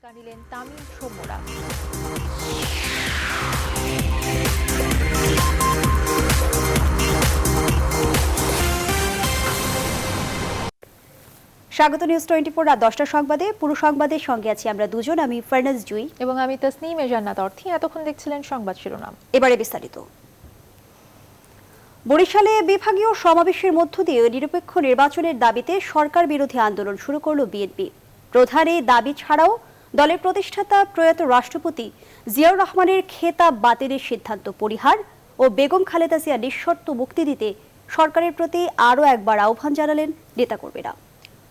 ভূমিকা নিলেন তামিম সৌম্যরা। স্বাগত নিউজ 24 রাত 10টার সংবাদে। পুরো সংবাদের সঙ্গে আছি আমরা দুজন, আমি ফারনাজ জুই এবং আমি তাসনিম জান্নাত অর্থী। এতক্ষণ দেখছিলেন সংবাদ শিরোনাম, এবারে বিস্তারিত। বরিশালে বিভাগীয় সমাবেশের মধ্য দিয়ে নিরপেক্ষ নির্বাচনের দাবিতে সরকার বিরোধী আন্দোলন শুরু করল বিএনপি। প্রধান এই দাবি ছাড়াও দলের প্রতিষ্ঠাতা প্রয়াত রাষ্ট্রপতি জিয়াউর রহমানের খেতাব বাতিলের সিদ্ধান্ত পরিহার ও বেগম খালেদা জিয়া নিঃশর্ত মুক্তি দিতে সরকারের প্রতি আরও একবার আহ্বান জানালেন নেতাকর্মীরা।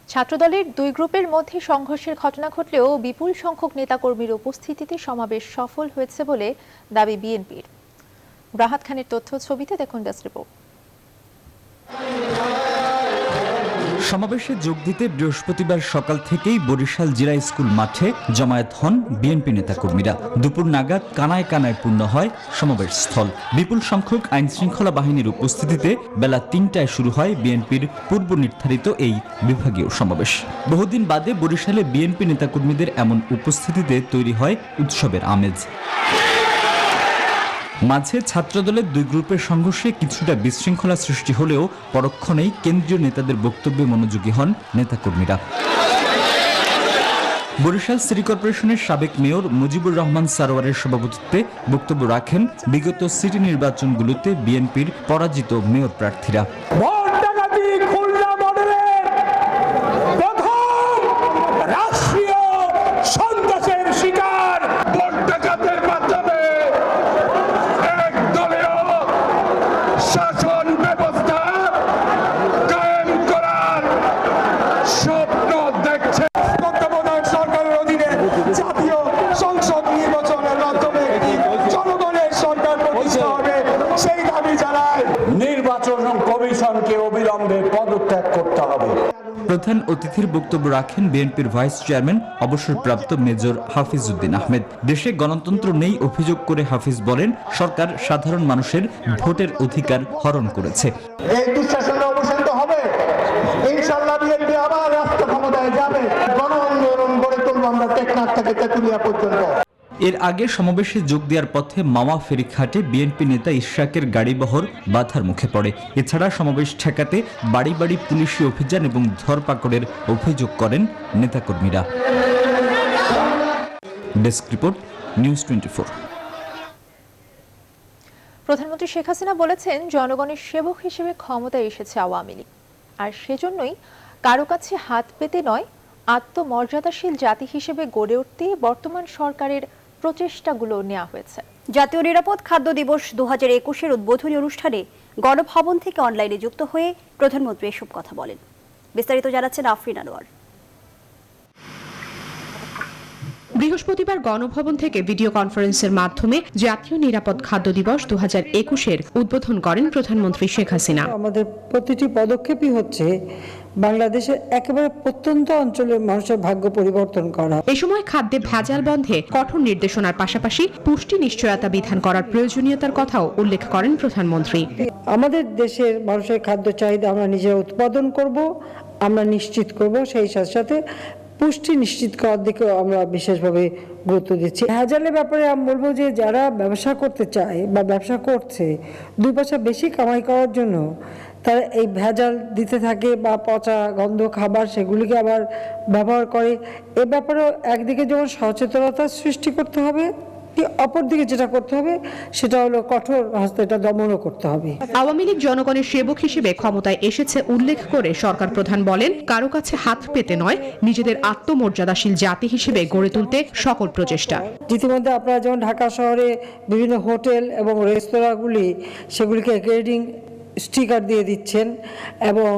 ছাত্রদলের দুই গ্রুপের মধ্যে সংঘর্ষের ঘটনা ঘটলেও বিপুল সংখ্যক নেতাকর্মীর উপস্থিতিতে সমাবেশ সফল হয়েছে বলে দাবি বিএনপির। রাহাত খানের তথ্য, ছবিতে দেখুন ডেস্ক রিপোর্ট। সমাবেশে যোগ দিতে বৃহস্পতিবার সকাল থেকেই বরিশাল জিলা স্কুল মাঠে জমায়েত হন বিএনপি নেতাকর্মীরা। দুপুর নাগাদ কানায় কানায় পূর্ণ হয় সমাবেশ স্থল। বিপুল সংখ্যক আইন শৃঙ্খলা বাহিনীর উপস্থিতিতে বেলা ৩টায় শুরু হয় বিএনপির পূর্ব নির্ধারিত এই বিভাগীয় সমাবেশ। বহুদিন বাদে বরিশালে বিএনপি নেতাকর্মীদের এমন উপস্থিতিতে তৈরি হয় উৎসবের আমেজ। মাঝে ছাত্রদলের দুই গ্রুপের সংঘর্ষে কিছুটা বিশৃঙ্খলা সৃষ্টি হলেও পরক্ষণেই কেন্দ্রীয় নেতাদের বক্তব্যে মনোযোগী হন নেতাকর্মীরা। বরিশাল সিটি কর্পোরেশনের সাবেক মেয়র মুজিবুর রহমান সারোয়ারের সভাপতিত্বে বক্তব্য রাখেন বিগত সিটি নির্বাচনগুলোতে বিএনপির পরাজিত মেয়র প্রার্থীরা। প্রধান অতিথির বক্তব্য রাখেন বিএনপির ভাইস চেয়ারম্যান অবসরপ্রাপ্ত মেজর হাফিজ উদ্দিন আহমেদ। দেশে গণতন্ত্র নেই অভিযোগ করে হাফিজ বলেন, সরকার সাধারণ মানুষের ভোটের অধিকার হরণ করেছে। এই দুঃশাসনের অবসান হবে, ইনশাআল্লাহ বিএনপি আবার রাষ্ট্র ক্ষমতায় যাবে। গণ আন্দোলন গড়ে তুলব আমরা টেকনাফ থেকে তেতুলিয়া পর্যন্ত। এর আগে সমাবেশে যোগ দেওয়ার পথে মাওয়া ফেরিঘাটে বিএনপি নেতা ইশরাকের গাড়িবহর বাধার মুখে পড়ে। এছাড়া সমাবেশ ঠেকাতে বাড়ি বাড়ি পুলিশি অভিযান এবং ধরপাকড়ের অভিযোগ করেন নেতাকর্মীরা। Desk report, news 24। প্রধানমন্ত্রী শেখ হাসিনা বলেছেন, জনগণের সেবক হিসেবে ক্ষমতায় এসেছে আওয়ামী লীগ, আর সেজন্যই কারো কাছে হাত পেতে নয়, আত্মমর্যাদাশীল জাতি হিসেবে গড়ে উঠতে বর্তমান সরকারের প্রচেষ্টাগুলো নেওয়া হয়েছে। জাতীয় নিরাপদ খাদ্য দিবস 2021-এর উদ্বোধনী অনুষ্ঠানে গণভবন থেকে অনলাইনে যুক্ত হয়ে প্রধানমন্ত্রী এসব কথা বলেন। বিস্তারিত জানাচ্ছেন আফরিন আনোয়ার। বৃহস্পতিবার গণভবন থেকে ভিডিও কনফারেন্সের মাধ্যমে জাতীয় নিরাপদ খাদ্য দিবস 2021-এর উদ্বোধন করেন প্রধানমন্ত্রী শেখ হাসিনা। আমাদের প্রতিটি পদক্ষেপই হচ্ছে বাংলাদেশের একেবারে প্রত্যন্ত অঞ্চলের মানুষের ভাগ্য পরিবর্তন করা। এ সময় খাদ্যে ভেজাল বন্ধে কঠোর নির্দেশনার পাশাপাশি পুষ্টি নিশ্চয়তা বিধান করার প্রয়োজনীয়তার কথাও উল্লেখ করেন প্রধানমন্ত্রী। আমাদের দেশের মানুষের খাদ্য চাহিদা আমরা নিজেরা উৎপাদন করব, আমরা নিশ্চিত করব, সেই সাথে সাথে পুষ্টি নিশ্চিত করার দিকে আমরা বিশেষভাবে গুরুত্ব দিচ্ছি। ভেজালের ব্যাপারে আমি বলবো যে যারা ব্যবসা করতে চায় বা ব্যবসা করছে, দুই পয়সা বেশি কামাই করার জন্য তারা এই ভেজাল দিতে থাকে বা পচা গন্ধ খাবার সেগুলিকে আবার ব্যবহার করে। এ ব্যাপারেও একদিকে যেমন সচেতনতা সৃষ্টি করতে হবে, অপরদিকে যেটা করতে হবে সেটা হলো কঠোর হস্তে এটা দমনও করতে হবে। আওয়ামী লীগ জনগণের সেবক হিসেবে ক্ষমতায় এসেছে উল্লেখ করে সরকার প্রধান বলেন, কারো কাছে হাত পেতে নয়, নিজেদের আত্মমর্যাদাশীল জাতি হিসেবে গড়ে তুলতে সকল প্রচেষ্টা। ইতিমধ্যে আপনারা যেমন ঢাকা শহরে বিভিন্ন হোটেল এবং রেস্তোরাঁগুলি সেগুলিকে গ্রেডিং স্টিকার দিয়ে দিচ্ছেন এবং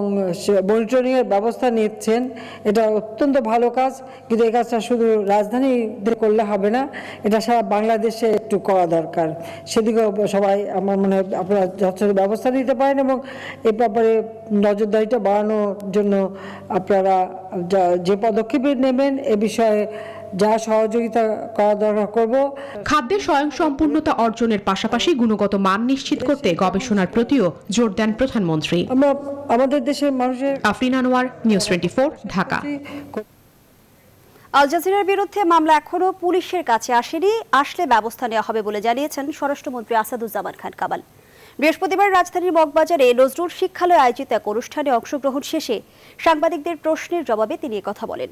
মনিটরিং এর ব্যবস্থা নিচ্ছেন, এটা অত্যন্ত ভালো কাজ। কিন্তু এই কাজটা শুধু রাজধানীতে করলে হবে না, এটা সারা বাংলাদেশে একটু করা দরকার। সেদিকেও সবাই আমার মনে হয় আপনারা যথাযথ ব্যবস্থা নিতে পারেন এবং এই ব্যাপারে নজরদারিটা বাড়ানোর জন্য আপনারা যে পদক্ষেপ নেবেন এ বিষয়ে যা সহযোগিতা করা দরকার করব। খাদ্যের স্বয়ংসম্পূর্ণতা অর্জনের পাশাপাশি গুণগত মান নিশ্চিত করতে গবেষণার প্রতিও জোর দেন প্রধানমন্ত্রী। আমরা আমাদের দেশের মানুষের। আফরিন আনোয়ার, নিউজ 24, ঢাকা। আল জাজিরার বিরুদ্ধে মামলা এখনো পুলিশের কাছে আসেনি, আসলে ব্যবস্থা নেওয়া হবে বলে জানিয়েছেন স্বরাষ্ট্রমন্ত্রী আসাদুজ্জামান খান কামাল। বৃহস্পতিবার রাজধানীর মগবাজারে নজরুল শিক্ষালয়ে আয়োজিত এক অনুষ্ঠানে অংশগ্রহণ শেষে সাংবাদিকদের প্রশ্নের জবাবে তিনি একথা বলেন।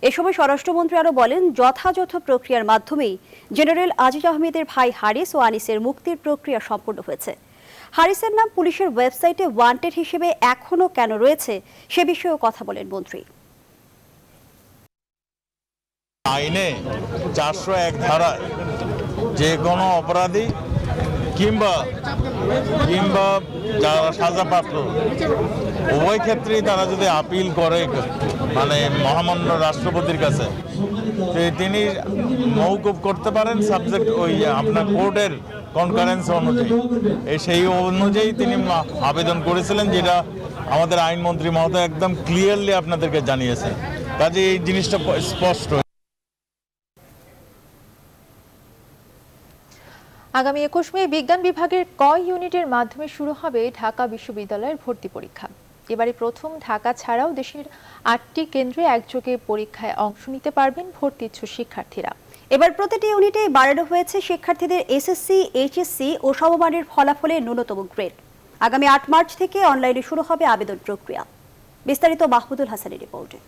এ সময় স্বরাষ্ট্রমন্ত্রী আরও বলেন, যথাযথ প্রক্রিয়ার মাধ্যমেই জেনারেল আজিজ আহমেদের ভাই হারিস ও আনিসের মুক্তির প্রক্রিয়া সম্পন্ন হয়েছে। হারিসের নাম পুলিশের ওয়েবসাইটে ওয়ান্টেড হিসেবে এখনও কেন রয়েছে সে বিষয়েও কথা বলেন মন্ত্রী। আইনে 401 ধারায় যে কোনো অপরাধী কিংবা যারা সাজাপ্রাপ্ত উভয় ক্ষেত্রেই তারা যদি আপিল করে মানে মহামান্য রাষ্ট্রপতির কাছে, তিনি মওকুফ করতে পারেন সাবজেক্ট ওই আপনার কোর্টের কনকারেন্স অনুযায়ী। সেই অনুযায়ী তিনি আবেদন করেছিলেন, যেটা আমাদের আইনমন্ত্রী মহোদয় একদম ক্লিয়ারলি আপনাদেরকে জানিয়েছেন। কাজে এই জিনিসটা স্পষ্ট। আগামী 21 মে বিজ্ঞান বিভাগের ক ইউনিটের মাধ্যমে শুরু হবে ঢাকা বিশ্ববিদ্যালয়ের ভর্তি পরীক্ষা। এবারে প্রথম ঢাকা ছাড়াও দেশের 8টি কেন্দ্রে একযোগে পরীক্ষায় অংশ নিতে পারবেন ভর্তি ইচ্ছুক শিক্ষার্থীরা। এবার প্রতিটি ইউনিটে বাড়ানো হয়েছে শিক্ষার্থীদের এসএসসি, এইচএসসি ও সমমানের ফলাফলের ন্যূনতম গ্রেড। আগামী 8 মার্চ থেকে অনলাইনে শুরু হবে আবেদন প্রক্রিয়া। বিস্তারিত মাহমুদুল হাসানের রিপোর্টে।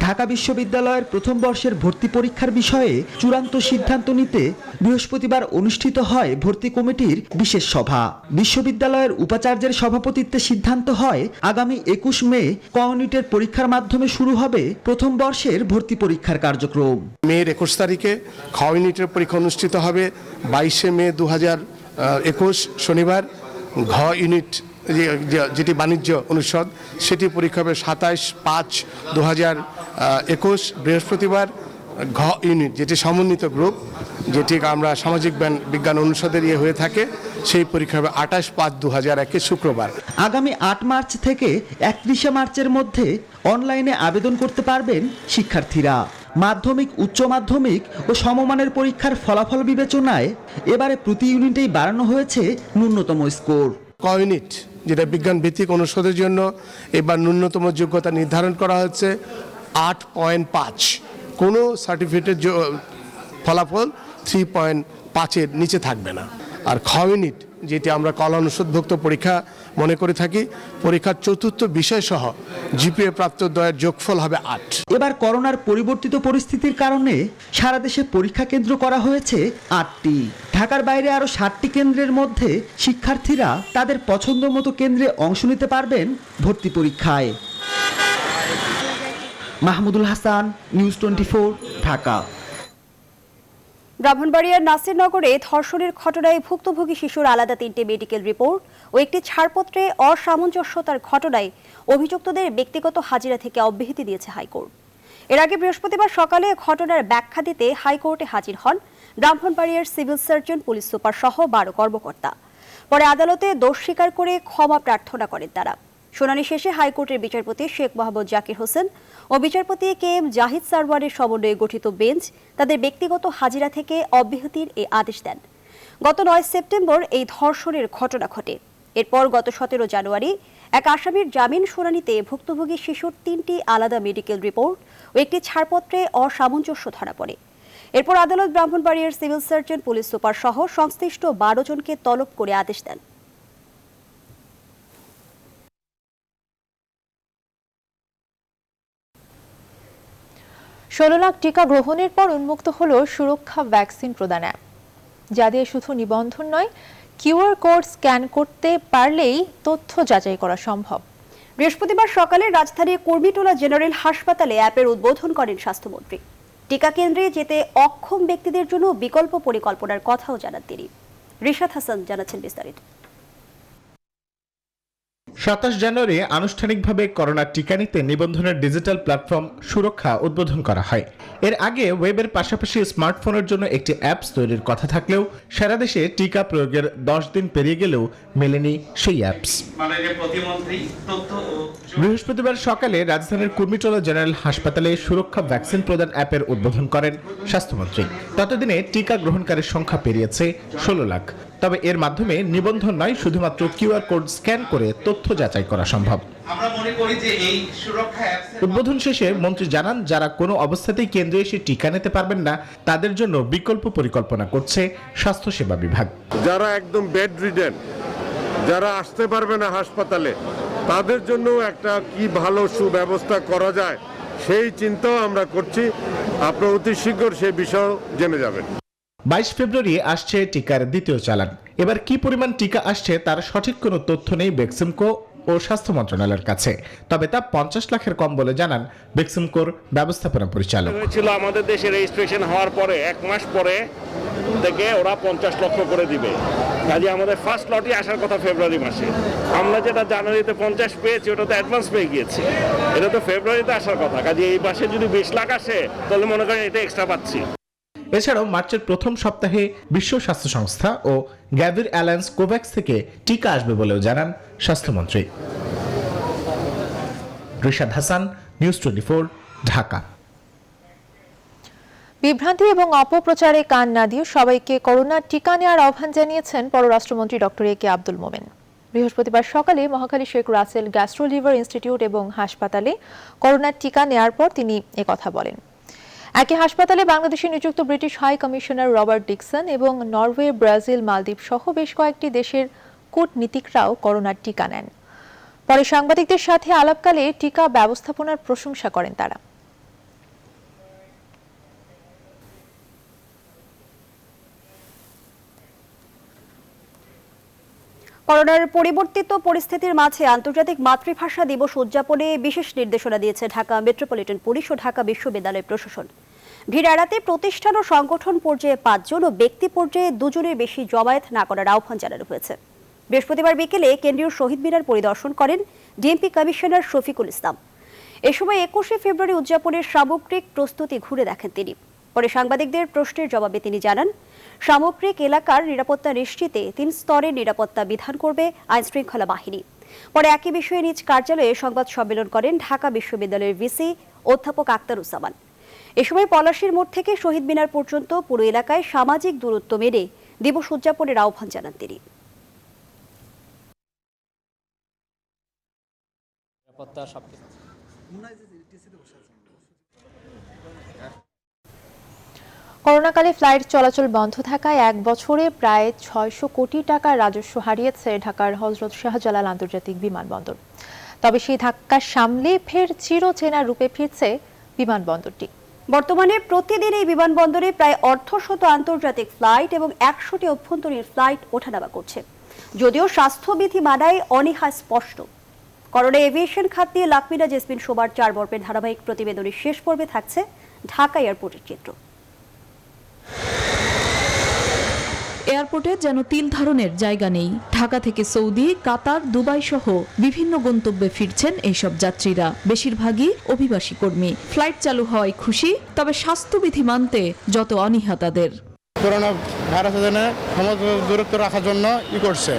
ঢাকা বিশ্ববিদ্যালয়ের প্রথম বর্ষের ভর্তি পরীক্ষার বিষয়ে চূড়ান্ত সিদ্ধান্ত নিতে বৃহস্পতিবার অনুষ্ঠিত হয় ভর্তি কমিটির বিশেষ সভা। বিশ্ববিদ্যালয়ের উপাচার্যের সভাপতিত্বে সিদ্ধান্ত হয় আগামী 21 মে ক ইউনিটের পরীক্ষার মাধ্যমে শুরু হবে প্রথম বর্ষের ভর্তি পরীক্ষার কার্যক্রম। মের 21 তারিখে খ ইউনিটের পরীক্ষা অনুষ্ঠিত হবে। 22 মে 2021 শনিবার ঘ ইউনিট যেটি বাণিজ্য অনুষদ সেটি পরীক্ষা হবে 27/5/2021 বৃহস্পতিবার। ঘ ইউনিট যেটি সমন্বিত গ্রুপ, যেটি আমরা সামাজিক বিজ্ঞান অনুষদের হয়ে থাকে, সেই পরীক্ষা হবে 28/5/2021 শুক্রবার। আগামী 8 মার্চ থেকে 31 মার্চের মধ্যে অনলাইনে আবেদন করতে পারবেন শিক্ষার্থীরা। মাধ্যমিক, উচ্চ মাধ্যমিক ও সমমানের পরীক্ষার ফলাফল বিবেচনায় এবারে প্রতি ইউনিটেই বাড়ানো হয়েছে ন্যূনতম স্কোর। ক ইউনিট যেটা বিজ্ঞান ভিত্তিক অনুষদের জন্য এবার ন্যূনতম যোগ্যতা নির্ধারণ করা হচ্ছে 8.5। কোনো সার্টিফিকেটের ফলাফল 3.5-এর নিচে থাকবে না। আর খ ইউনিট যেটি আমরা কলা অনুষদভুক্ত পরীক্ষা মনে করে থাকি, পরীক্ষার চতুর্থ বিষয় সহ জিপিএ প্রাপ্ত দ্বয়ের যোগফল হবে 8। এবার করোনার পরিবর্তিত পরিস্থিতির কারণে সারা দেশে পরীক্ষা কেন্দ্র করা হয়েছে 8টি। ঢাকার বাইরে আরও 7টি কেন্দ্রের মধ্যে শিক্ষার্থীরা তাদের পছন্দ মতো কেন্দ্রে অংশ নিতে পারবেন ভর্তি পরীক্ষায়। মাহমুদুল হাসান, নিউজ 24, ঢাকা। ব্রাহ্মণবাড়িয়ার নাসিরনগরে ধর্ষণের ঘটনায় ভুক্তভোগী শিশুর আলাদা 3টি মেডিকেল রিপোর্ট ও একটি ছাড়পত্রে অসামঞ্জস্যতার ঘটনায় অভিযুক্তদের ব্যক্তিগত হাজিরা থেকে অব্যাহতি দিয়েছে হাইকোর্ট। এর আগে বৃহস্পতিবার সকালে ঘটনার ব্যাখ্যা দিতে হাইকোর্টে হাজির হন ব্রাহ্মণবাড়িয়ার সিভিল সার্জন, পুলিশ সুপার সহ 12 কর্মকর্তা। পরে আদালতে দোষ স্বীকার করে ক্ষমা প্রার্থনা করেন তারা। শুনানি শেষে হাইকোর্টের বিচারপতি শেখ মোহাম্মদ জাকির হোসেন ও বিচারপতি KM জাহিদ সারওয়ারের সমন্বয়ে গঠিত বেঞ্চ তাদের ব্যক্তিগত হাজিরা থেকে অব্যাহতির এই আদেশ দেন। গত 9 সেপ্টেম্বর এই ধর্ষণের ঘটনা ঘটে। এরপর গত 17 জানুয়ারি এক আসামির জামিন শুনানিতে ভুক্তভোগী শিশুর 3টি আলাদা মেডিকেল রিপোর্ট ও একটি ছাড়পত্রে অসামঞ্জস্য ধরা পড়ে। এরপর আদালত ব্রাহ্মণবাড়িয়ার সিভিল সার্জন, পুলিশ সুপার সহ সংশ্লিষ্ট 12 জনকে তলব করে আদেশ দেন। ষোলো লাখ টিকা গ্রহণের পর উন্মুক্ত হলো সুরক্ষা ভ্যাকসিন প্রদান অ্যাপ, যা দিয়ে শুধু নিবন্ধন নয়, কিউআর কোড স্ক্যান করতে পারলেই তথ্য যাচাই করা সম্ভব। বৃহস্পতিবার সকালে রাজধানীর কুর্মিটোলা জেনারেল হাসপাতালে অ্যাপের উদ্বোধন করেন স্বাস্থ্যমন্ত্রী। টিকা কেন্দ্রে যেতে অক্ষম ব্যক্তিদের জন্য বিকল্প পরিকল্পনার কথাও জানান তিনি। রিশাদ হাসান জানাচ্ছেন বিস্তারিত। 27 জানুয়ারি আনুষ্ঠানিকভাবে করোনা টিকা নিতে নিবন্ধনের ডিজিটাল প্ল্যাটফর্ম সুরক্ষা উদ্বোধন করা হয়। এর আগে ওয়েবের পাশাপাশি স্মার্টফোনের জন্য একটি অ্যাপস তৈরির কথা থাকলেও সারা দেশে টিকা প্রয়োগের 10 দিন পেরিয়ে গেলেও মেলেনি সেই অ্যাপস। বৃহস্পতিবার সকালে রাজধানীর কুর্মিটোলা জেনারেল হাসপাতালে সুরক্ষা ভ্যাকসিন প্রদান অ্যাপের উদ্বোধন করেন স্বাস্থ্যমন্ত্রী। ততদিনে টিকা গ্রহণকারীর সংখ্যা পেরিয়েছে 16 লাখ। তবে এর মাধ্যমে নিবন্ধন নয়, শুধুমাত্র কিউআর কোড স্ক্যান করে তথ্য যাচাই করা সম্ভব। উদ্বোধন শেষে মন্ত্রী জানান, যারা কোনো অবস্থাতেই কেন্দ্রে এসে টিকা নিতে পারবেন না তাদের জন্য বিকল্প পরিকল্পনা করছে স্বাস্থ্যসেবা বিভাগ। যারা একদম বেড রিডেন, যারা আসতে পারবে না হাসপাতালে, তাদের জন্য একটা কি ভালো সুব্যবস্থা করা যায় সেই চিন্তাও আমরা করছি। আপনারা অতি শীঘ্র সেই বিষয় জেনে যাবেন। 22 ফেব্রুয়ারি আসছে টিকার দ্বিতীয় চালান। এবার কি পরিমাণ টিকা আসছে তার সঠিক কোনো তথ্য নেই বেক্সিমকো ও স্বাস্থ্য মন্ত্রণালয়ের কাছে, তবে তা 50 লাখের কম বলে জানান বেক্সিমকোর ব্যবস্থাপনা পরিচালক। ছিল আমাদের দেশে রেজিস্ট্রেশন হওয়ার পরে 1 মাস পরে থেকে ওরা 50 লক্ষ করে দিবে। কাজে আমাদের ফার্স্ট লটই আসার কথা ফেব্রুয়ারি মাসে। আমরা যেটা জানুয়ারিতে 50 পেয়েছি ওটা তো অ্যাডভান্স পেয়ে গিয়েছি, এটা তো ফেব্রুয়ারিতে আসার কথা। কাজে এই মাসে যদি 20 লাখ আসে তাহলে মনে করেন এটা এক্সট্রা পাচ্ছি। এছাড়াও মার্চের প্রথম সপ্তাহে বিশ্ব স্বাস্থ্য সংস্থা ও গ্যাভির অ্যালায়েন্স কোভ্যাক্স থেকে টিকা আসবে বলেও জানান স্বাস্থ্যমন্ত্রী। রিশাদ হাসান, নিউজ 24, ঢাকা। বিভ্রান্তি এবং অপপ্রচারে কান না দিয়ে সবাইকে করোনার টিকা নেওয়ার আহ্বান জানিয়েছেন পররাষ্ট্রমন্ত্রী ডক্টর এ কে আব্দুল মোমেন। বৃহস্পতিবার সকালে Mohakhali Sheikh Russell gastro liver institute এবং হাসপাতালে করোনার টিকা নেওয়ার পর তিনি একথা বলেন। একই হাসপাতালে বাংলাদেশে নিযুক্ত British high commissioner Robert Dickson এবং নরওয়ে, ব্রাজিল, মালদ্বীপ সহ বেশ কয়েকটি দেশের কূটনীতিকরাও করোনার টিকা নেন। পরে সাংবাদিকদের সাথে আলাপকালে টিকা ব্যবস্থাপনার প্রশংসা করেন তারা। করোনার পরিবর্তিত পরিস্থিতির মাঝে আন্তর্জাতিক মাতৃভাষা দিবস উদযাপনে বিশেষ নির্দেশনা দিয়েছে ঢাকা মেট্রোপলিটন পুলিশ ও ঢাকা বিশ্ববিদ্যালয় প্রশাসন। ভিড় এড়াতে প্রতিষ্ঠান ও সংগঠন পর্যায়ে 5 জন ও ব্যক্তি পর্যায়ে 2 জনের বেশি জমায়েত না করার আহ্বান জানানো হয়েছে। বৃহস্পতিবার বিকেলে কেন্দ্রীয় শহীদ মিনার পরিদর্শন করেন ডিএমপি কমিশনার শফিকুল ইসলাম। এ সময় 21শে ফেব্রুয়ারি উদযাপনের সামগ্রিক প্রস্তুতি ঘুরে দেখেন তিনি। পরে সাংবাদিকদের প্রশ্নের জবাবে তিনি জানান, সামগ্রিক এলাকার নিরাপত্তা নিশ্চিতে 3 স্তরের নিরাপত্তা বিধান করবে আইনশৃঙ্খলা বাহিনী। পরে একই বিষয়ে নিজ কার্যালয়ে সংবাদ সম্মেলন করেন ঢাকা বিশ্ববিদ্যালয়ের ভিসি অধ্যাপক আক্তারুজ্জামান। এ সময় পলাশীর মোড় থেকে শহীদ মিনার পর্যন্ত পুরো এলাকায় সামাজিক দূরত্ব মেনে দিবস উদযাপনের আহ্বান জানান তিনি। করোনাকালে ফ্লাইট চলাচল বন্ধ থাকায় 1 বছরে প্রায় 600 কোটি টাকার রাজস্ব হারিয়েছে ঢাকার হযরত শাহজালাল আন্তর্জাতিক বিমানবন্দর। তবে সেই ধাক্কা সামলে ফের চিরচেনা রূপে ফিরছে বিমানবন্দরটি। বর্তমানে প্রতিদিন এই বিমানবন্দরে প্রায় 150 আন্তর্জাতিক ফ্লাইট এবং 100টি অভ্যন্তরীণ ফ্লাইট ওঠানামা করছে। যদিও স্বাস্থ্যবিধি মানায় অনীহা স্পষ্ট। করোনা এভিয়েশন খাত নিয়ে লাকমিনা জেসমিন শোবার 4 পর্বের ধারাবাহিক প্রতিবেদনের শেষ পর্বে থাকছে ঢাকা এয়ারপোর্টের চিত্র। এয়ারপোর্টে যেন তিল ধারণের জায়গা নেই। ঢাকা থেকে সৌদি, কাতার, দুবাই সহ বিভিন্ন গন্তব্যে ফিরছেন এইসব যাত্রীরা, বেশিরভাগই অভিবাসী কর্মী। ফ্লাইট চালু হওয়ায় খুশি, তবে স্বাস্থ্যবিধি মানতে যত অনীহা তাদের। করোনা ভাইরাসের জন্য সমস্ত দূরত্ব রাখার জন্য করছে,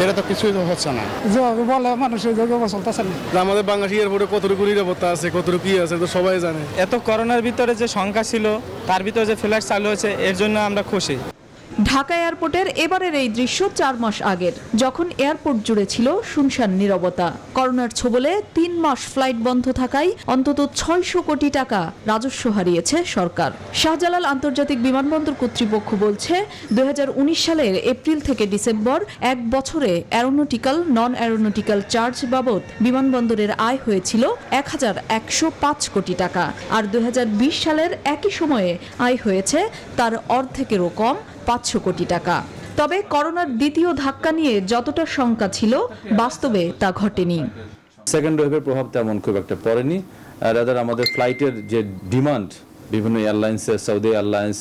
এটা তো কিছুই হচ্ছে না। বলে মানুষের চলতেছে না। আমাদের বাংলাদেশ এয়ারপোর্টে কতটুকু নিরাপত্তা আছে, কতটুকু কি আছে তো সবাই জানে। এত করোনার ভিতরে যে সংখ্যা ছিল তার ভিতরে যে ফ্লাইট চালু হয়েছে এর জন্য আমরা খুশি। ঢাকা এয়ারপোর্টের এবারের এই দৃশ্য 4 মাস আগের, যখন এয়ারপোর্ট জুড়ে ছিল শুনশান নীরবতা। করোনার ছোবলে 3 মাস ফ্লাইট বন্ধ থাকায় অন্তত 600 কোটি টাকা রাজস্ব হারিয়েছে সরকার। শাহজালাল আন্তর্জাতিক বিমানবন্দর কর্তৃপক্ষ বলছে 2019 সালের এপ্রিল থেকে ডিসেম্বর 1 বছরে অ্যারোনটিক্যাল, নন অ্যারোনটিক্যাল চার্জ বাবদ বিমানবন্দরের আয় হয়েছিল 1105 কোটি টাকা। আর 2020 সালের একই সময়ে আয় হয়েছে তার অর্ধেকেরও কম, 500 কোটি টাকা। তবে করোনার দ্বিতীয় ধাক্কা নিয়ে যতটা শঙ্কা ছিল, বাস্তবে তা ঘটেনি। সেকেন্ড ওয়েভের প্রভাব তেমন খুব একটা পড়েনি। রাদার আমাদের ফ্লাইটের যে ডিমান্ড বিভিন্ন এয়ারলাইন্সের, সৌদি এয়ারলাইন্স,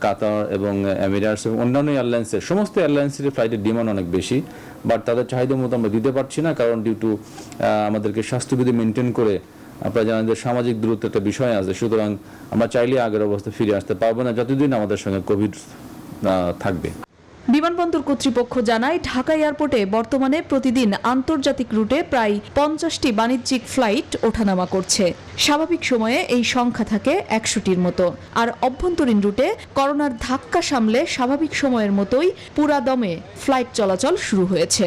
কাতার এবং এমিরেটস এবং অন্যান্য এয়ারলাইন্সের, সমস্ত এয়ারলাইন্সের ফ্লাইটের ডিমান্ড অনেক বেশি, বাট তাদের চাহিদা মতো আমরা দিতে পারছি না, কারণ ডিউ টু আমাদেরকে স্বাস্থ্যবিধি মেনটেন করে আপনারা জানেন যে সামাজিক দূরত্ব একটা বিষয় আছে। সুতরাং আমরা চাইলে আগের অবস্থা ফিরে আসতে পারবো না যতদিন আমাদের সঙ্গে কোভিড থাকবে। বিমানবন্দর কর্তৃপক্ষ জানায় ঢাকা এয়ারপোর্টে বর্তমানে প্রতিদিন আন্তর্জাতিক রুটে প্রায় 50টি বাণিজ্যিক ফ্লাইট ওঠানামা করছে। স্বাভাবিক সময়ে এই সংখ্যা থাকে 100টির মতো। আর অভ্যন্তরীণ রুটে করোনার ধাক্কা সামলে স্বাভাবিক সময়ের মতোই পুরা দমে ফ্লাইট চলাচল শুরু হয়েছে।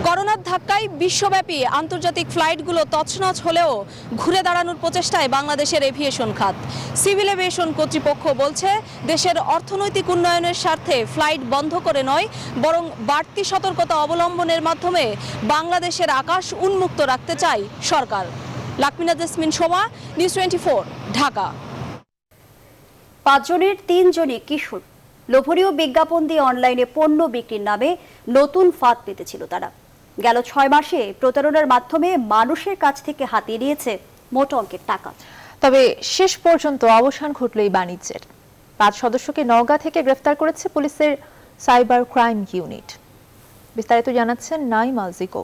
করোনার ধাক্কায় বিশ্বব্যাপী আন্তর্জাতিক ফ্লাইটগুলো তছনছ হলেও ঘুরে দাঁড়ানোর প্রচেষ্টায় বাংলাদেশের এভিয়েশন খাত। সিভিল এভিয়েশন কর্তৃপক্ষ বলছে, দেশের অর্থনৈতিক উন্নয়নের স্বার্থে ফ্লাইট বন্ধ করে নয়, বরং বাড়তি সতর্কতা অবলম্বনের মাধ্যমে বাংলাদেশের আকাশ উন্মুক্ত রাখতে চায় সরকার। লাকমিনা জেসমিন সোমা, নিউজ 24, ঢাকা। 5 জনের 3 জনই কিশোর। লোভনীয় বিজ্ঞাপন দিয়ে অনলাইনে পণ্য বিক্রির নামে নতুন ফাঁদ পেতেছিল তারা। গেল 6 মাসে প্রতারণার মাধ্যমে মানুষের কাছ থেকে হাতিয়ে নিয়েছে মোটা অঙ্কের টাকা। তবে শেষ পর্যন্ত অবসান ঘটল এই বাণিজ্যের। 5 সদস্যকে নওগাঁ থেকে গ্রেফতার করেছে পুলিশের সাইবার ক্রাইম ইউনিট। বিস্তারিত জানাচ্ছেন নাইম আলজিকো।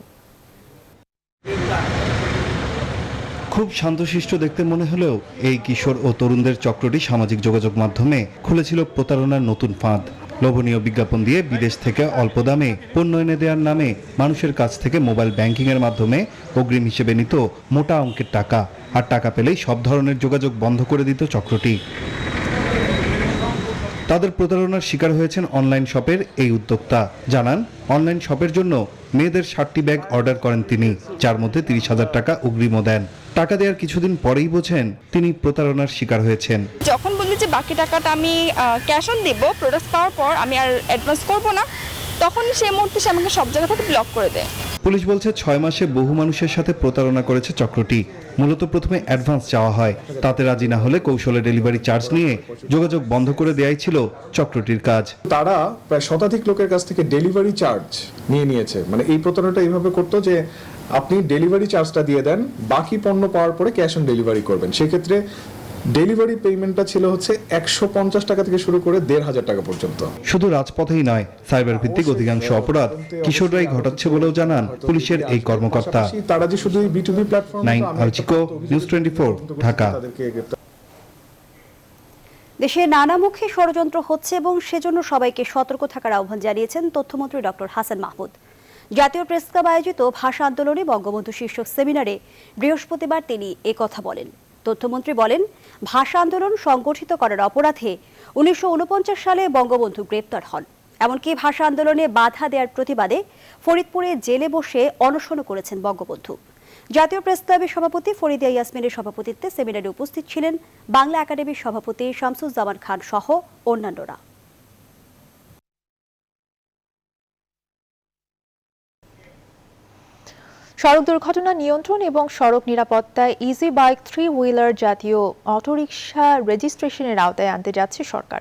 খুব শান্তশিষ্ট দেখতে মনে হলেও এই কিশোর ও তরুণদের চক্রটি সামাজিক যোগাযোগ মাধ্যমে খুলেছিল প্রতারণার নতুন ফাঁদ। লোভনীয় বিজ্ঞাপন দিয়ে বিদেশ থেকে অল্প দামে পণ্য এনে দেওয়ার নামে মানুষের কাছ থেকে মোবাইল ব্যাংকিংয়ের মাধ্যমে অগ্রিম হিসেবে নিত মোটা অঙ্কের টাকা। আর টাকা পেলেই সব ধরনের যোগাযোগ বন্ধ করে দিত চক্রটি। তাদের প্রতারণার শিকার হয়েছেন অনলাইন শপের এই উদ্যোক্তা। জানান, অনলাইন শপের জন্য মেয়েদের 60টি ব্যাগ অর্ডার করেন তিনি, যার মধ্যে 30,000 টাকা অগ্রিমও দেন। টাকা দেওয়ার কিছুদিন পরেই বোঝেন তিনি প্রতারণার শিকার হয়েছেন। যখন বললি যে বাকি টাকাটা আমি ক্যাশ অন দেবো, প্রোডাক্ট পাওয়ার পর আমি আর অ্যাডভান্স করবো না, তখন সেই মুহূর্তে সে আমাকে সব জায়গা থেকে ব্লক করে দেয়। পুলিশ বলছে 6 মাসে বহু মানুষের সাথে প্রতারণা করেছে চক্রটি। মূলত প্রথমে অ্যাডভান্স চাওয়া হয়, তাতে রাজি না হলে কৌশলে ডেলিভারি চার্জ নিয়ে যোগাযোগ বন্ধ করে দেয়াই ছিল চক্রটির কাজ। তারা প্রায় শতাধিক লোকের কাছ থেকে ডেলিভারি চার্জ নিয়েছে। মানে এই প্রতারণাটা এইভাবে করতো যে আপনি ডেলিভারি চার্জটা দিয়ে দেন, বাকি পণ্য পাওয়ার পরে ক্যাশ অন ডেলিভারি করবেন। সেক্ষেত্রে ডেলিভারি পেমেন্টটা ছিল হচ্ছে 150 টাকা থেকে শুরু করে 1,500 টাকা পর্যন্ত। শুধু রাজপথেই নয়, সাইবার ভিত্তিক অধিকাংশ অপরাধ কিশোররাই ঘটাচ্ছে বলেও জানান পুলিশের এই কর্মকর্তা। তারা যে শুধু B2B প্ল্যাটফর্ম। নাইম আলচিকো, নিউজ 24, ঢাকা। দেশে নানামুখী ষড়যন্ত্র হচ্ছে এবং সেজন্য সবাইকে সতর্ক থাকার আহ্বান জানিয়েছেন তথ্যমন্ত্রী ডক্টর হাসান মাহমুদ। জাতীয় প্রেস ক্লাব আয়োজিত ভাষা আন্দোলনে বঙ্গবন্ধু শীর্ষক সেমিনারে বৃহস্পতিবার তিনি একথা বলেন। তথ্যমন্ত্রী বলেন, ভাষা আন্দোলন সংগঠিত করার অপরাধে 1949 সালে বঙ্গবন্ধু গ্রেপ্তার হন। এমনকি ভাষা আন্দোলনে বাধা দেওয়ার প্রতিবাদে ফরিদপুরে জেলে বসে অনশন করেছেন বঙ্গবন্ধু। জাতীয় প্রেস ক্লাবের সভাপতি ফরিদিয়া ইয়াসমিনের সভাপতিত্বে সেমিনারে উপস্থিত ছিলেন বাংলা একাডেমির সভাপতি শামসুজ্জামান খান সহ অন্যান্যরা। সড়ক দুর্ঘটনা নিয়ন্ত্রণ এবং সড়ক নিরাপত্তায় ইজি বাইক 3 হুইলার জাতীয় অটোরিকশা রেজিস্ট্রেশনের আওতায় আনতে যাচ্ছে সরকার।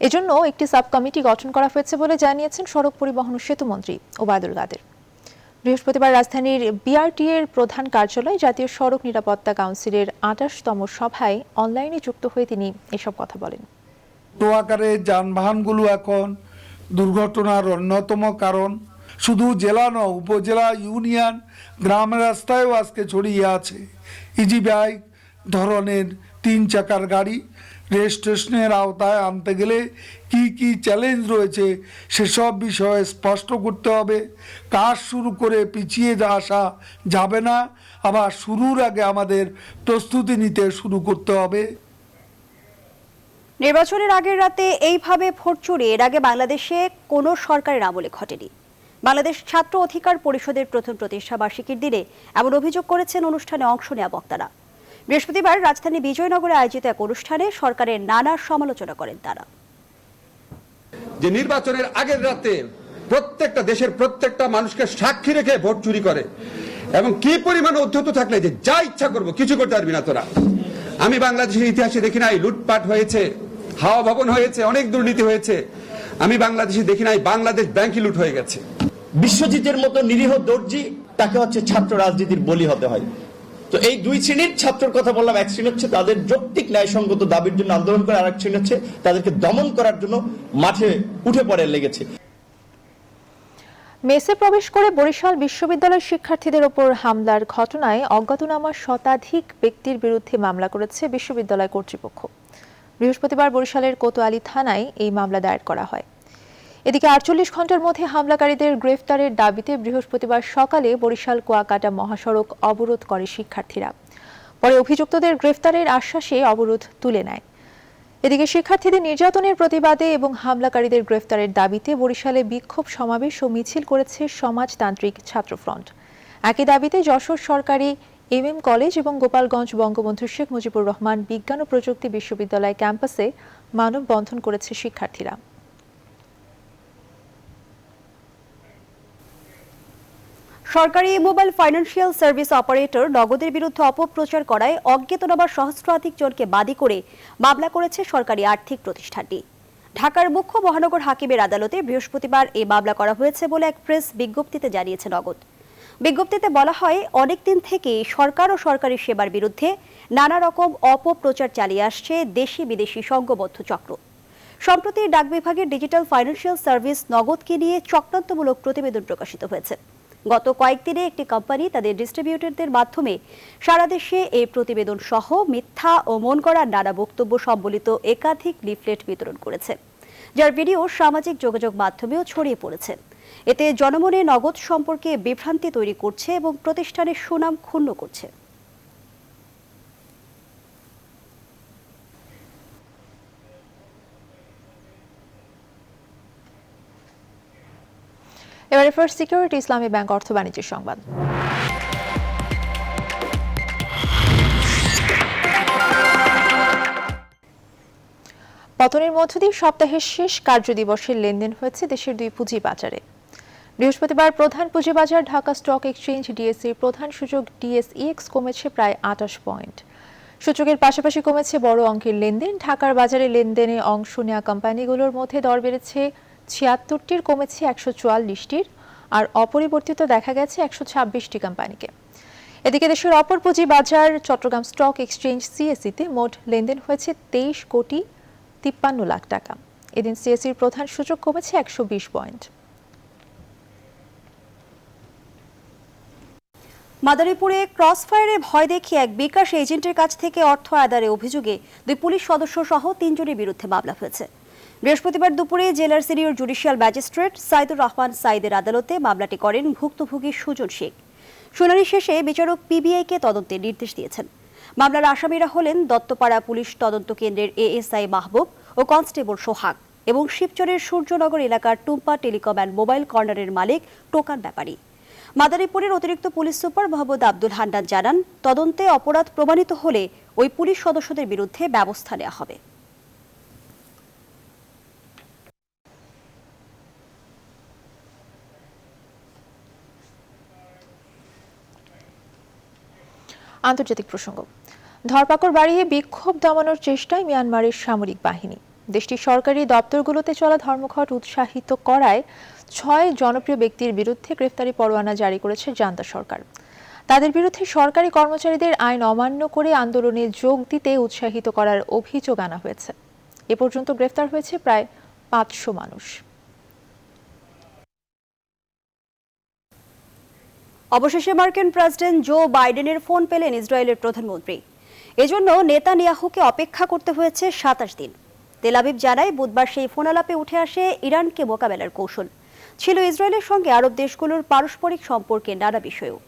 এজন্য একটি সাব কমিটি গঠন করা হয়েছে বলে জানিয়েছেন সড়ক পরিবহন ও সেতুমন্ত্রী ওবায়দুল কাদের। বৃহস্পতিবার রাজধানীর বিআরটি এর প্রধান কার্যালয়ে জাতীয় সড়ক নিরাপত্তা কাউন্সিলের 28তম সভায় অনলাইনে যুক্ত হয়ে তিনি এসব কথা বলেন। টোয়াকারে যানবাহনগুলো এখন দুর্ঘটনার অন্যতম কারণ। শুধু জেলা নয়, উপজেলা, ইউনিয়ন, গ্রামের রাস্তায়ও আজকে ছড়িয়ে আছে। ইজি বাইক ধরনের 3 চাকার গাড়ি রেজিস্ট্রেশনের আওতায় আনতে গেলে কি কি চ্যালেঞ্জ রয়েছে সেসব বিষয়ে স্পষ্ট করতে হবে। কাজ শুরু করে পিছিয়ে আসা যাবে না, আবার শুরুর আগে আমাদের প্রস্তুতি নিতে শুরু করতে হবে। নির্বাচনের আগের রাতে এইভাবে ভোট চুরি এর আগে বাংলাদেশে কোনো সরকারের আমলে ঘটেনি। বাংলাদেশ ছাত্র অধিকার পরিষদের প্রথম প্রতিষ্ঠা বার্ষিকীর দিনে এমন অভিযোগ করেছেন অনুষ্ঠানে অংশ নেওয়া বক্তারা। বৃহস্পতিবার রাজধানী বিজয়নগরে আয়োজিত এক অনুষ্ঠানে সরকারের নানা সমালোচনা করেন তারা। যে নির্বাচনের আগের রাতে প্রত্যেকটা দেশের প্রত্যেকটা মানুষকে সাক্ষী রেখে ভোট চুরি করে এবং কি পরিমাণ উদ্ধত থাকলে যে যা ইচ্ছা করবো কিছু করতে পারবি না তোরা। আমি বাংলাদেশের ইতিহাসে দেখি নাই লুটপাট হয়েছে, হাওয়া ভবন হয়েছে, অনেক দুর্নীতি হয়েছে। আমি বাংলাদেশে দেখি নাই বাংলাদেশ ব্যাংকই লুট হয়ে গেছে। বিশ্বজিতের মতো নিরীহ দর্জি তাকে হচ্ছে ছাত্র রাজনীতির বলি হতে হয়। তো এই 2 শ্রেণীর ছাত্রের কথা বললাম। এক শ্রেণী হচ্ছে তাদের যৌক্তিক ন্যায়সঙ্গত দাবির জন্য আন্দোলন করে, আর এক শ্রেণী হচ্ছে তাদেরকে দমন করার জন্য মাঠে উঠে পড়ে লেগেছে। মেসে প্রবেশ করে বরিশাল বিশ্ববিদ্যালয়ের শিক্ষার্থীদের ওপর হামলার ঘটনায় অজ্ঞাতনামা শতাধিক ব্যক্তির বিরুদ্ধে মামলা করেছে বিশ্ববিদ্যালয় কর্তৃপক্ষ। বৃহস্পতিবার বরিশালের কোতোয়ালী থানায় এই মামলা দায়ের করা হয়। এদিকে 48 ঘন্টার মধ্যে হামলাকারীদের গ্রেফতারের দাবিতে বৃহস্পতিবার সকালে বরিশাল কুয়াকাটা মহাসড়ক অবরোধ করে শিক্ষার্থীরা। পরে অভিযুক্তদের গ্রেফতারের আশ্বাসে অবরোধ তুলে নেয়। এদিকে শিক্ষার্থীদের নির্যাতনের প্রতিবাদে এবং হামলাকারীদের গ্রেফতারের দাবিতে বরিশালে বিক্ষোভ সমাবেশ ও মিছিল করেছে সমাজতান্ত্রিক ছাত্রফ্রন্ট। একই দাবিতে যশোর সরকারি MM কলেজ এবং গোপালগঞ্জ বঙ্গবন্ধু শেখ মুজিবুর রহমান বিজ্ঞান ও প্রযুক্তি বিশ্ববিদ্যালয় ক্যাম্পাসে মানববন্ধন করেছে শিক্ষার্থীরা। সরকারি মোবাইল ফাইন্যান্সিয়াল সার্ভিস অপারেটর নগদের বিরুদ্ধে অপপ্রচার করায় অজ্ঞাতনামা সহস্রাধিক জনকে বাদী করে মামলা করেছে সরকারি আর্থিক প্রতিষ্ঠানটি। ঢাকার মুখ্য মহানগর হাকিমের আদালতে বৃহস্পতিবার এই মামলা করা হয়েছে বলে এক প্রেস বিজ্ঞপ্তিতে জানিয়েছে নগদ। বিজ্ঞপ্তিতে বলা হয়, অনেকদিন থেকে সরকার ও সরকারি সেবার বিরুদ্ধে নানা রকম অপপ্রচার চালিয়ে আসছে দেশি বিদেশি সংঘবদ্ধ চক্র। সম্প্রতি ডাক বিভাগের ডিজিটাল ফাইন্যান্সিয়াল সার্ভিস নগদকে নিয়ে চক্রান্তমূলক প্রতিবেদন প্রকাশিত হয়েছে। গত কয়েকদিনে একটি কোম্পানি তাদের ডিস্ট্রিবিউটরদের মাধ্যমে সারা দেশে এই প্রতিবেদন সহ মিথ্যা ও মন গড়া নানা বক্তব্য সম্বলিত একাধিক লিফলেট বিতরণ করেছে, যার ভিডিও সামাজিক যোগাযোগ মাধ্যমেও ছড়িয়ে পড়েছে। এতে জনমনে নগদ সম্পর্কে বিভ্রান্তি তৈরি করছে এবং প্রতিষ্ঠানের সুনাম ক্ষুণ্ণ করছে। এবারে ফার্স্ট সিকিউরিটি ইসলামী ব্যাংক অর্থ বাণিজ্যের সংবাদ। পতনের মধ্য দিয়ে সপ্তাহের শেষ কার্যদিবসের লেনদেন হয়েছে দেশের দুই পুঁজিবাজারে। বৃহস্পতিবার প্রধান পুঁজিবাজার ঢাকা স্টক এক্সচেঞ্জ ডিএসসির প্রধান সূচক DSEX কমেছে প্রায় 28 পয়েন্ট। সূচকের পাশাপাশি কমেছে বড় অঙ্কের লেনদেন। ঢাকার বাজারে লেনদেনে অংশ নেওয়া কোম্পানিগুলোর মধ্যে দর বেড়েছে 76টির, কমেছে 144টির, আর অপরিবর্তিত দেখা গেছে 126টি কোম্পানিকে। এদিকে দেশের অপর পুঁজিবাজার চট্টগ্রাম স্টক এক্সচেঞ্জ CSE-তে মোট লেনদেন হয়েছে 23,53,00,000 টাকা। এদিন CSE-র প্রধান সূচক কমেছে 120 পয়েন্ট। মাদারীপুরে ক্রসফায়ারে ভয় দেখিয়ে এক বিকাশ এজেন্টের কাছ থেকে অর্থ আদায়ের অভিযোগে দুই পুলিশ সদস্য সহ 3 জনের বিরুদ্ধে মামলা হয়েছে। বৃহস্পতিবার দুপুরে জেলার senior judicial magistrate Saidur Rahman সাইদের আদালতে মামলাটি করেন ভুক্তভোগী সুজন শেখ। শুনানি শেষে বিচারক PBI-কে তদন্তের নির্দেশ দিয়েছেন। মামলার আসামিরা হলেন দত্তপাড়া পুলিশ তদন্ত কেন্দ্রের ASI মাহবুব ও কনস্টেবল সোহাগ এবং শিবচরের সূর্যনগর এলাকার টুম্পা টেলিকম অ্যান্ড মোবাইল কর্নারের মালিক টোকান ব্যাপারী। মাদারীপুরের অতিরিক্ত পুলিশ সুপার মোহাম্মদ আব্দুল হান্নান জানান, তদন্তে অপরাধ প্রমাণিত হলে ওই পুলিশ সদস্যদের বিরুদ্ধে ব্যবস্থা নেওয়া হবে। আন্তর্জাতিক প্রসঙ্গ। ধরপাকড় বাড়িয়ে বিক্ষোভ দমানোর চেষ্টায় মিয়ানমারের সামরিক বাহিনী। দেশটির সরকারি দপ্তরগুলোতে চলা ধর্মঘট উৎসাহিত করায় 6 জনপ্রিয় ব্যক্তির বিরুদ্ধে গ্রেফতারি পরোয়ানা জারি করেছে জান্তা সরকার। তাদের বিরুদ্ধে সরকারি কর্মচারীদের আইন অমান্য করে আন্দোলনে যোগ দিতে উৎসাহিত করার অভিযোগ আনা হয়েছে। এ পর্যন্ত গ্রেফতার হয়েছে প্রায় 500 মানুষ। অবশেষে মার্কিন প্রেসিডেন্ট জো বাইডেনের ফোন পেলেন ইসরায়েলের প্রধানমন্ত্রী। এজন্য নেতানিয়াহুকে অপেক্ষা করতে হয়েছে 27 দিন। তেল আবিব জানায়, বুধবার সেই ফোন আলাপে উঠে আসে ইরানকে মোকাবেলার কৌশল। ছিল ইসরায়েলের সঙ্গে আরব দেশগুলোর পারস্পরিক সম্পর্কের নানা বিষয়ও।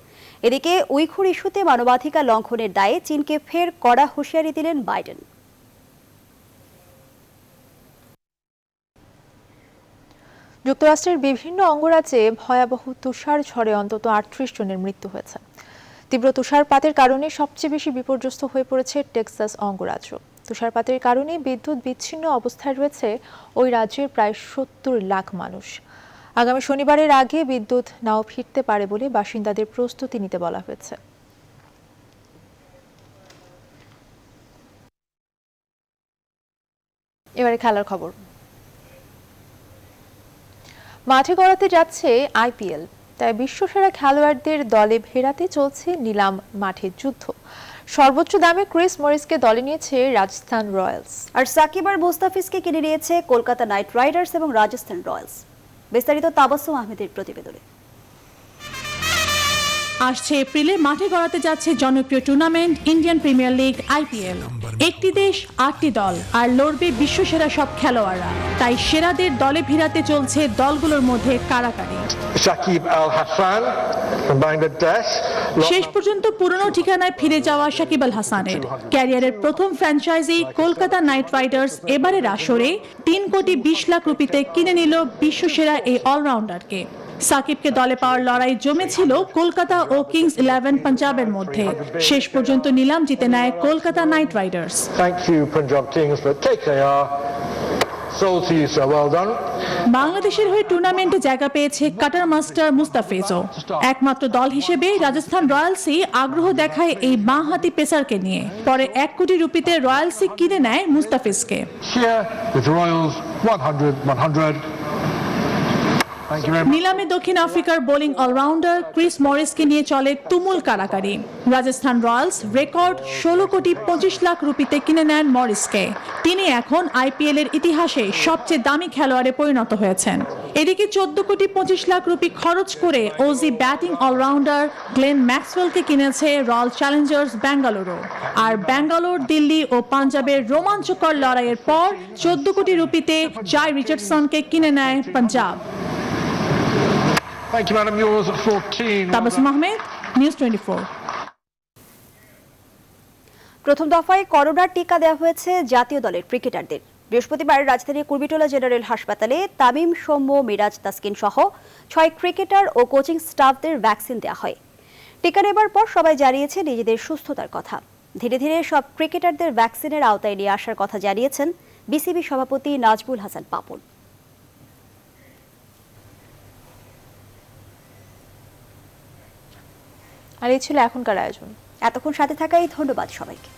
এদিকে উইঘুর ইস্যুতে মানবাধিকার লঙ্ঘনের দায়ে চীনকে ফের কড়া হুঁশিয়ারি দিলেন বাইডেন। যুক্তরাষ্ট্রের বিভিন্ন অঙ্গরাজ্যে ভয়াবহ তুষার ঝড়ে অন্তত 38 জনের মৃত্যু হয়েছে। তীব্র তুষারপাতের কারণে সবচেয়ে বেশি বিপর্যস্ত হয়ে পড়েছে টেক্সাস অঙ্গরাজ্য। তুষারপাতের কারণে বিদ্যুৎ বিচ্ছিন্ন অবস্থায় রয়েছে ওই রাজ্যের প্রায় 70 লাখ মানুষ। আগামী শনিবারের আগে বিদ্যুৎ নাও ফিরতে পারে বলে বাসিন্দাদের প্রস্তুতি নিতে বলা হয়েছে। এবারে খেলার খবর। মাঠে গড়াতে যাচ্ছে IPL, তাই বিশ্বসেরা খেলোয়াড়দের দলে ফেরাতে চলছে নিলাম মাঠের যুদ্ধ। সর্বোচ্চ দামে ক্রিস মরিসকে দলে নিয়েছে রাজস্থান রয়্যালস, আর সাকিব আর মুস্তাফিজকে কিনে নিয়েছে কলকাতা নাইট রাইডার্স এবং রাজস্থান রয়্যালস। বিস্তারিত তাবাসসুম আহমেদের প্রতিবেদনে। আসছে এপ্রিলে মাঠে গড়াতে যাচ্ছে জনপ্রিয় tournament Indian premier league IPL। একটি দেশ 8টি দল আর লড়বে বিশ্বসেরা সব খেলোয়াড়রা, তাই সেরাদের দলে ভিড়াতে চলছে দলগুলোর মধ্যে কাড়াকাড়ি। Shakib Al Hasan from Bangladesh। শেষ পর্যন্ত পুরনো ঠিকানায় ফিরে যাওয়া সাকিব আল হাসানের ক্যারিয়ারের প্রথম ফ্র্যাঞ্চাইজি কলকাতা নাইট রাইডার্স এবারের আসরে 3,20,00,000 রুপিতে কিনে নিল বিশ্বসেরা এই অলরাউন্ডারকে। সাকিবকে দলে পাওয়ার লড়াই জমেছিল কলকাতা ও কিংস 11 পাঞ্জাবের মধ্যে। শেষ পর্যন্ত নিলাম জিতে নেয় Kolkata night Riders. Thank you Punjab Kings for KKR। Sold to you, sir. Well done। বাংলাদেশের হয়ে টুর্নামেন্টে জায়গা পেয়েছে কাটার মাস্টার মুস্তাফিজও। একমাত্র দল হিসেবে রাজস্থান রয়্যালসই আগ্রহ দেখায় এই বাঁহাতি পেসারকে নিয়ে। পরে 1 কোটি রুপিতে রয়্যালসই কিনে নেয় মুস্তাফিজকে। Here with Royals 100-100। নিলামে দক্ষিণ আফ্রিকার বোলিং অলরাউন্ডার ক্রিস মরিসকে নিয়ে চলে তুমুল কাড়াকাড়ি। রাজস্থান রয়্যালস রেকর্ড 16,25,00,000 রুপিতে কিনে নেন মরিসকে। তিনি এখন আইপিএল এর ইতিহাসে সবচেয়ে দামি খেলোয়াড়ে পরিণত হয়েছেন। এদিকে 14,25,00,000 রুপি খরচ করে ওজি ব্যাটিং অলরাউন্ডার গ্লেন ম্যাক্সওয়েলকে কিনেছে রয়্যাল চ্যালেঞ্জার্স বেঙ্গালুরু। আর ব্যাঙ্গালোর, দিল্লি ও পাঞ্জাবের রোমাঞ্চকর লড়াইয়ের পর 14 কোটি রুপিতে জাই রিচার্ডসনকে কিনে নেয় Punjab. Thank you, madam. Yours at 14। Tabassum Ahmed, news 24। প্রথম দফায় করোনার টিকা দেওয়া হয়েছে জাতীয় দলের ক্রিকেটারদের। বৃহস্পতিবার রাজধানীর কুর্বিটোলা জেনারেল হাসপাতালে তামিম, সৌম্য, মিরাজ, তাসকিন সহ 6 ক্রিকেটার ও কোচিং স্টাফদের ভ্যাকসিন দেওয়া হয়। টিকা নেবার পর সবাই জানিয়েছে নিজেদের সুস্থতার কথা। ধীরে ধীরে সব ক্রিকেটারদের ভ্যাকসিনের আওতায় নিয়ে আসার কথা জানিয়েছেন বিসিবি সভাপতি নাজমুল হাসান পাপন। আর এই ছিল এখনকার আয়োজন। এতক্ষণ সাথে থাকাই ধন্যবাদ সবাইকে।